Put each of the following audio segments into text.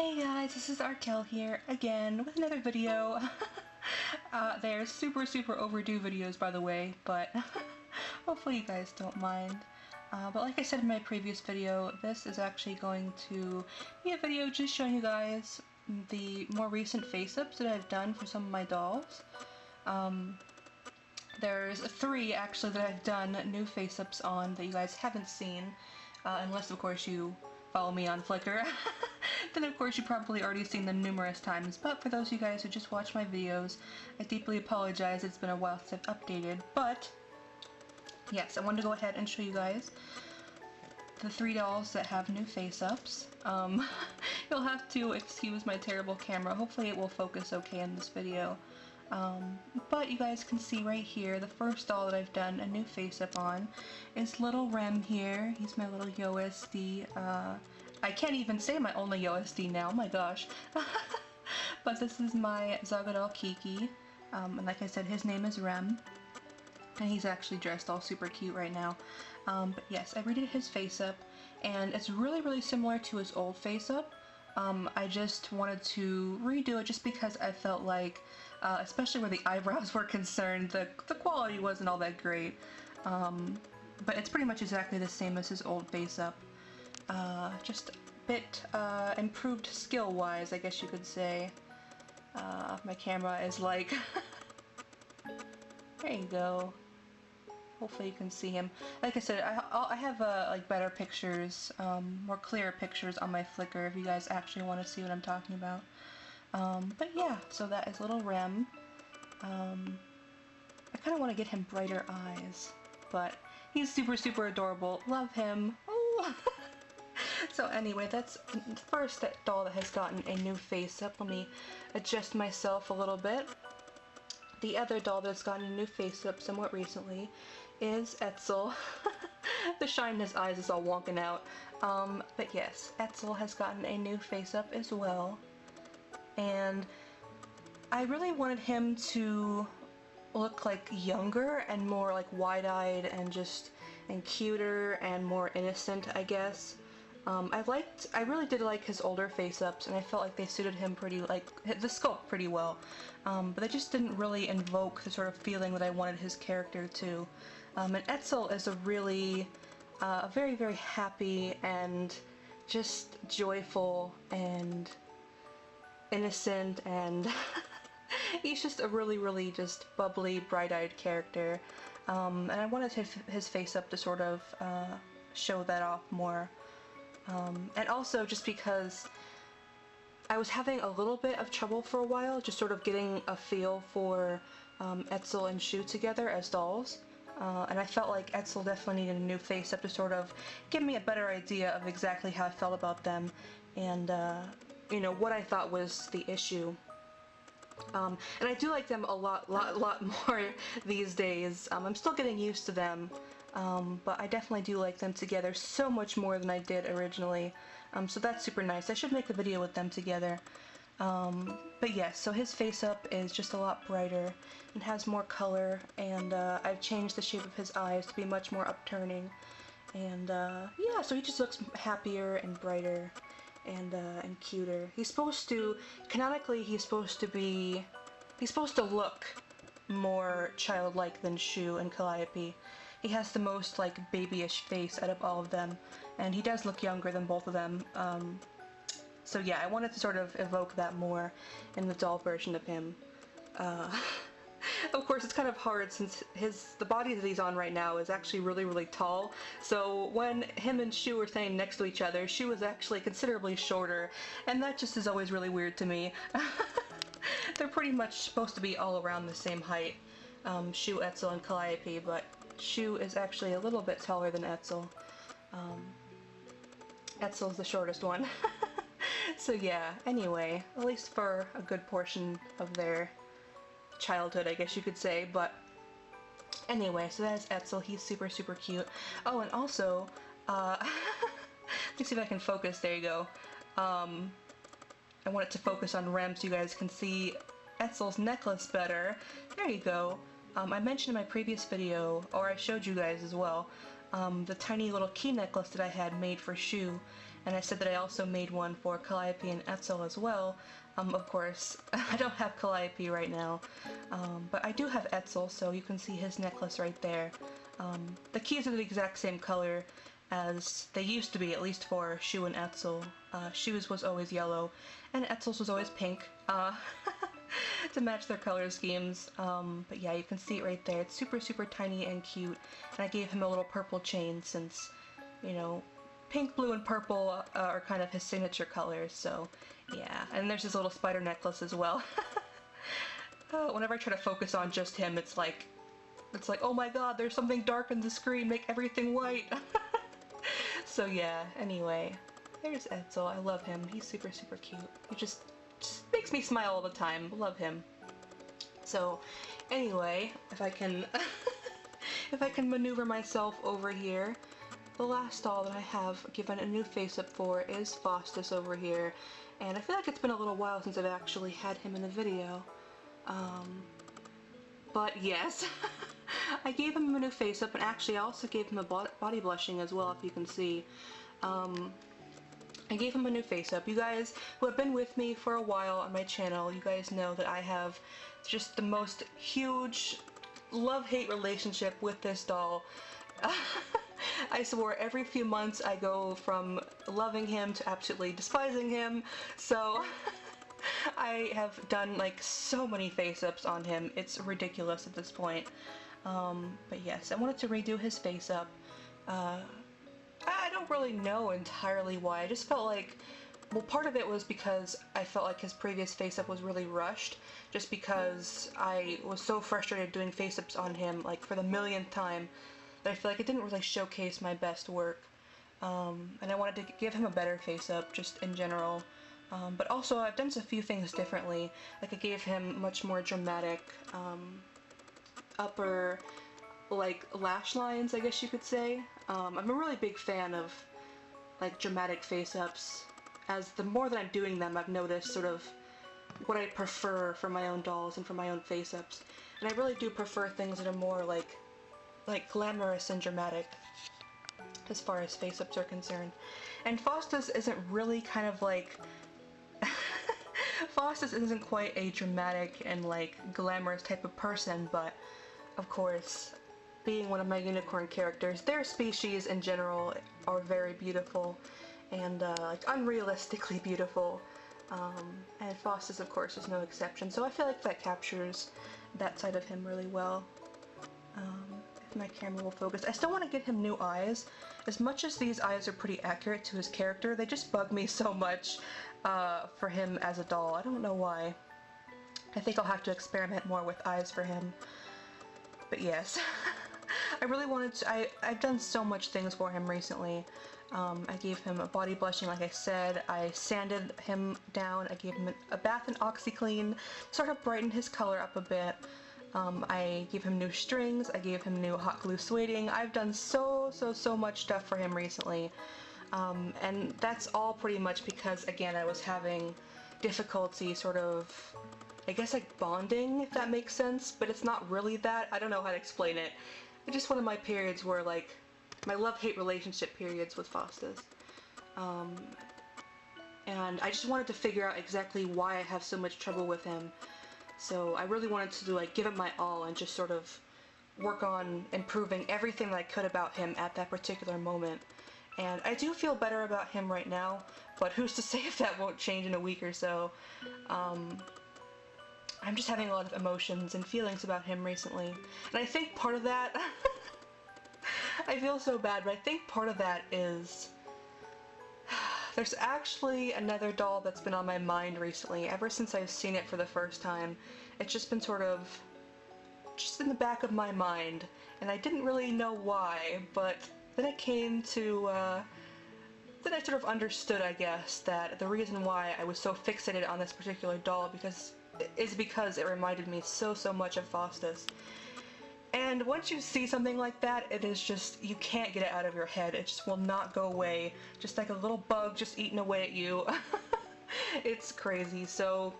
Hey guys, this is Argil here again with another video. They're super overdue videos, by the way, but hopefully you guys don't mind. But like I said in my previous video, this is actually going to be a video just showing you guys the more recent face-ups that I've done for some of my dolls. There's 3 actually that I've done new face-ups on that you guys haven't seen, unless of course you follow me on Flickr. Then of course you've probably already seen them numerous times, but for those of you guys who just watch my videos, I deeply apologize, it's been a while since I've updated, but yes, I wanted to go ahead and show you guys the 3 dolls that have new face-ups. You'll have to excuse my terrible camera, hopefully it will focus okay in this video. But you guys can see right here, the first doll that I've done a new face-up on is little Rem here. He's my little YoSD. I can't even say my only YoSD now, my gosh. But this is my Xagadoll Kiki, and like I said, his name is Rem, and he's actually dressed all super cute right now. But yes, I redid his face-up, and it's really similar to his old face-up. I just wanted to redo it just because I felt like, especially where the eyebrows were concerned, the quality wasn't all that great. But it's pretty much exactly the same as his old face-up. Just a bit improved skill-wise, I guess you could say. My camera is like... There you go. Hopefully you can see him. Like I said, I have like better pictures, more clear pictures on my Flickr if you guys actually want to see what I'm talking about. But yeah, so that is little Rem. I kind of want to get him brighter eyes, but he's super adorable. Love him. Ooh. So anyway, that's the first doll that has gotten a new face-up. Let me adjust myself a little bit. The other doll that's gotten a new face-up somewhat recently is Etzel. The shine in his eyes is all wonking out. But yes, Etzel has gotten a new face-up as well. And I really wanted him to look like younger and more like wide-eyed and cuter and more innocent, I guess. I really did like his older face-ups, and I felt like they suited him the sculpt pretty well. But they just didn't really invoke the sort of feeling that I wanted his character to. And Etzel is a really, very happy and just joyful and innocent, and he's just a really just bubbly, bright-eyed character. And I wanted his face-up to sort of show that off more. And also just because I was having a little bit of trouble for a while, just sort of getting a feel for Etzel and Shu together as dolls. And I felt like Etzel definitely needed a new face-up to sort of give me a better idea of exactly how I felt about them and, you know, what I thought was the issue. And I do like them a lot more these days. I'm still getting used to them. But I definitely do like them together so much more than I did originally, so that's super nice. I should make a video with them together. But yes, so his face-up is just a lot brighter and has more color, and I've changed the shape of his eyes to be much more upturning, and yeah, so he just looks happier and brighter and cuter. He's supposed to, canonically, he's supposed to look more childlike than Shu and Calliope. He has the most, like, babyish face out of all of them, and he does look younger than both of them. So yeah, I wanted to sort of evoke that more in the doll version of him. Of course, it's kind of hard since the body that he's on right now is actually really tall, so when him and Shu are standing next to each other, Shu is actually considerably shorter, and that just is always really weird to me. They're pretty much supposed to be all around the same height, Shu, Etzel, and Calliope, but Shu is actually a little bit taller than Etzel. Etzel's the shortest one. So yeah, anyway, at least for a good portion of their childhood, I guess you could say, but anyway, so that is Etzel. He's super cute. Oh, and also, let me see if I can focus, there you go. I want it to focus on Rem so you guys can see Etzel's necklace better. There you go. I mentioned in my previous video, or I showed you guys as well, the tiny little key necklace that I had made for Shu, and I said that I also made one for Calliope and Etzel as well. Of course, I don't have Calliope right now, but I do have Etzel, so you can see his necklace right there. The keys are the exact same color as they used to be, at least for Shu and Etzel. Shu's was always yellow, and Etzel's was always pink, to match their color schemes. But yeah, you can see it right there. It's super, super tiny and cute, and I gave him a little purple chain since, you know, pink, blue, and purple are kind of his signature colors, so yeah. And there's his little spider necklace as well. Whenever I try to focus on just him, it's like, oh my god, there's something dark on the screen, make everything white! So yeah, anyway, there's Etzel. I love him. He's super, super cute. He just makes me smile all the time. Love him. So anyway, if I can if I can maneuver myself over here, the last doll that I have given a new face-up for is Faustus over here, and I feel like it's been a little while since I've actually had him in a video. But yes, I gave him a new face-up, and actually I also gave him a body blushing as well, if you can see. I gave him a new face-up. You guys who have been with me for a while on my channel, you guys know that I have just the most huge love-hate relationship with this doll. I swore every few months I go from loving him to absolutely despising him, so I have done like so many face-ups on him. It's ridiculous at this point. But yes, I wanted to redo his face-up. I don't really know entirely why. I just felt like, well, part of it was because I felt like his previous face-up was really rushed, just because I was so frustrated doing face-ups on him, like, for the millionth time, that I feel like it didn't really showcase my best work. And I wanted to give him a better face-up, just in general. But also, I've done a few things differently. Like, I gave him much more dramatic, upper, like, lash lines, I guess you could say. I'm a really big fan of, like, dramatic face-ups. As the more that I'm doing them, I've noticed sort of what I prefer for my own dolls and for my own face-ups. And I really do prefer things that are more, like glamorous and dramatic, as far as face-ups are concerned. And Faustus isn't really kind of like... Faustus isn't quite a dramatic and, like, glamorous type of person, but, of course, being one of my unicorn characters, their species in general are very beautiful and like unrealistically beautiful, and Faustus, of course, is no exception. So I feel like that captures that side of him really well. If my camera will focus, I still want to get him new eyes. As much as these eyes are pretty accurate to his character, they just bug me so much for him as a doll. I don't know why. I think I'll have to experiment more with eyes for him. But yes. I really wanted to, I've done so much things for him recently. I gave him a body blushing, like I said. I sanded him down. I gave him a bath in OxiClean, sort of brightened his color up a bit. I gave him new strings. I gave him new hot glue sueding. I've done so much stuff for him recently. And that's all pretty much because, again, I was having difficulty sort of, I guess, like, bonding, if that makes sense, but it's not really that. I don't know how to explain it. It's just one of my periods where, like, my love-hate relationship periods with Faustus. And I just wanted to figure out exactly why I have so much trouble with him. So I really wanted to, like, give it my all and just sort of work on improving everything that I could about him at that particular moment. And I do feel better about him right now, but who's to say if that won't change in a week or so. I'm just having a lot of emotions and feelings about him recently. And I think part of that... I feel so bad, but I think part of that is... There's actually another doll that's been on my mind recently, ever since I've seen it for the first time. It's just been sort of... just in the back of my mind, and I didn't really know why, but then it came to... then I sort of understood, I guess, that the reason why I was so fixated on this particular doll is because it reminded me so much of Faustus. And once you see something like that, it is just, you can't get it out of your head. It just will not go away. Just like a little bug just eating away at you. It's crazy. So,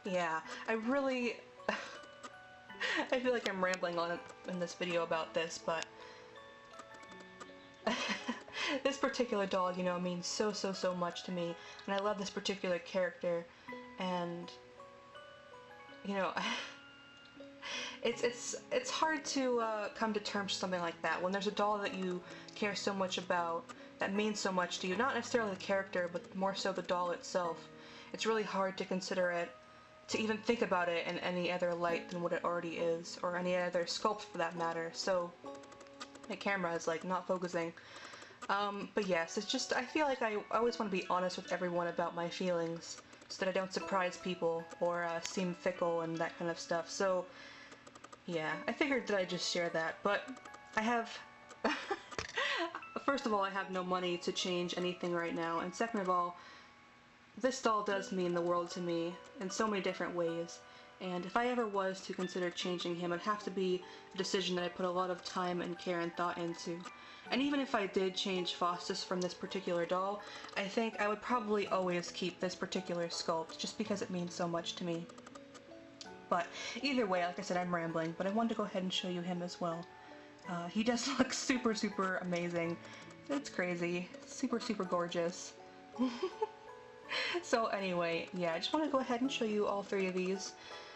yeah, I really... I feel like I'm rambling on in this video about this, but... This particular doll, you know, means so much to me, and I love this particular character, and, you know, it's hard to come to terms with something like that when there's a doll that you care so much about, that means so much to you, not necessarily the character, but more so the doll itself. It's really hard to consider it, to even think about it in any other light than what it already is, or any other sculpt for that matter. So my camera is like not focusing. But yes, it's just, I feel like I always want to be honest with everyone about my feelings, so that I don't surprise people, or seem fickle and that kind of stuff. So yeah, I figured that I'd just share that, but I have, first of all, I have no money to change anything right now, and second of all, this doll does mean the world to me in so many different ways, and if I ever was to consider changing him, it'd have to be a decision that I put a lot of time and care and thought into. And even if I did change Faustus from this particular doll, I think I would probably always keep this particular sculpt, just because it means so much to me. But either way, like I said, I'm rambling, but I wanted to go ahead and show you him as well. He does look super amazing. It's crazy. Super gorgeous. So anyway, yeah, I just want to go ahead and show you all three of these.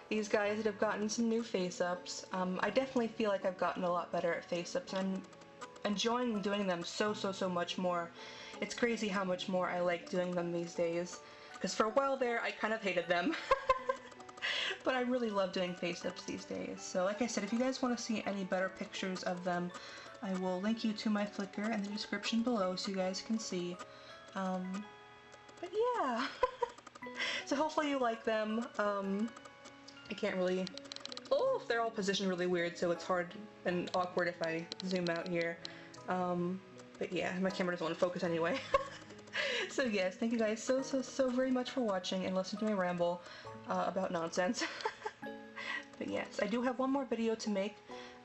These guys that have gotten some new face-ups. I definitely feel like I've gotten a lot better at face-ups, and I'm enjoying doing them so much more. It's crazy how much more I like doing them these days, because for a while there, I kind of hated them. But I really love doing face-ups these days. So like I said, if you guys want to see any better pictures of them, I will link you to my Flickr in the description below so you guys can see. But yeah, so hopefully you like them. I can't really, oh, they're all positioned really weird, so it's hard and awkward if I zoom out here. But yeah, my camera doesn't want to focus anyway. So yes, thank you guys so very much for watching and listening to me ramble about nonsense. But yes, I do have one more video to make,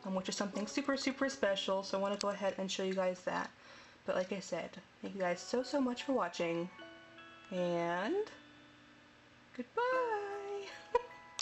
which is something super special, so I want to go ahead and show you guys that. But like I said, thank you guys so much for watching, and goodbye!